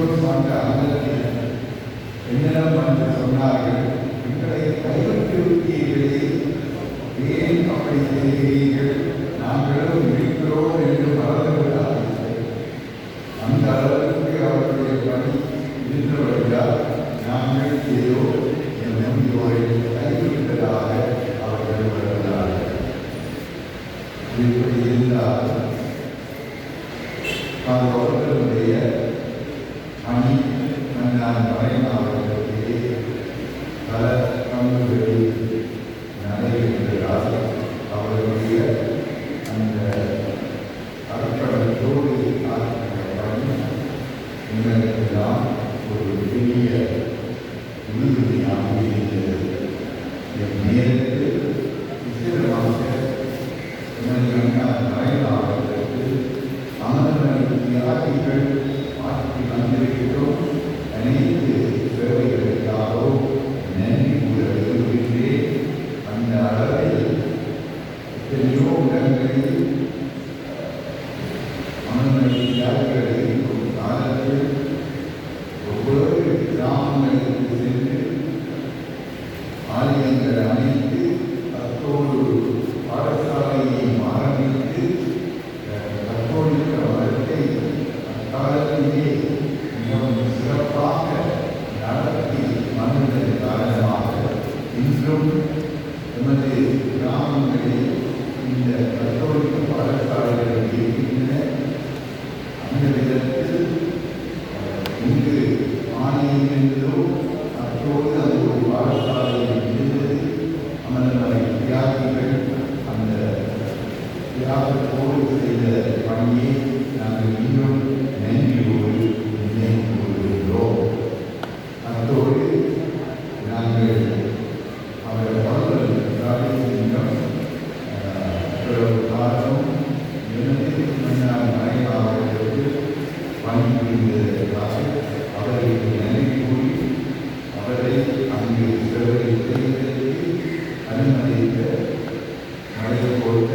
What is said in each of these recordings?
எல்லோரும் சார்ந்த அங்கத்தில் என்னிடம் வந்து சொன்னார்கள், எங்களை கைவிட்டு விட்டீர்களே, ஏன் அப்படி செய்கிறீர்கள், நாங்களும் இருக்கிறோம் என்று மறந்து விடாதீர்கள். அந்த அளவுக்கு அவர்களுடைய பணி இருந்தவர்களால் நாங்கள் ஏதோ என் நம்பியோரை கைவிட்டதாக அவர்கள் வருகிறார்கள். இப்படி இருந்தால் அவர்களுடைய பணி நான் மறைமாவட்டத்திலே பல பங்குகளில் நடைபெற்றதால் அவர்களுடைய அந்த அர்ப்பணத்தோடு ஆற்றிய பணி எங்களுக்கெல்லாம் ஒரு பெரிய உறுதியாக இருந்தது. என் நேரத்தில் விசேடமாக மறைமாவட்டத்தில் தியாகிகள் ஆற்றி வந்திருக்கிறோம். அனைத்து சேவைகளுக்காகவும் நன்றி கூற விரும்புகின்றேன். அந்த அளவில் எத்தனையோ இடங்களில் மனநல தியாகிகள் இருக்கும் காலத்தில் ஒவ்வொரு கிராமங்களுக்கு சென்று ஆலயங்கள் அமைத்து அத்தோடு பாடசாலையை ஆரம்பித்து கத்தோலிக்க மதத்தை அக்காலத்திலே மிகவும் சிறப்பாக நடத்தி வந்ததன் காரணமாக இன்றும் எமது கிராமங்களில் இந்த கத்தோலிக்க பாடசாலைகள் இருக்கின்றன. அந்த விதத்தில் இங்கு ஆணையம் என்பதோ அத்தோடு அது ஒரு பாடசாலையில் இருந்தது. அமர்ந்தவரை தியாகிகள் அந்த தியாகத்தோடு செய்த பணியை நாங்கள் இன்னும் நன்றியோடு நினைவு கூறுகின்றோம். அத்தோடு நாங்கள் அவர் பாடல் காரணம் மறைமாவட்டத்தில் பணிபுரிந்ததற்காக அவர்களுக்கு நன்றி கூறி அவரை அங்கு சேவை செய்வதற்கு அனுமதித்த மழை போட்ட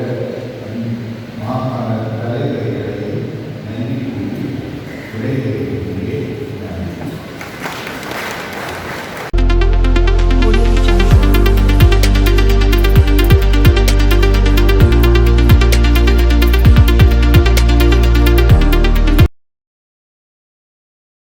மாகாண தலைவர்களை நன்றி கூறி விடைபெறுகிறேன்.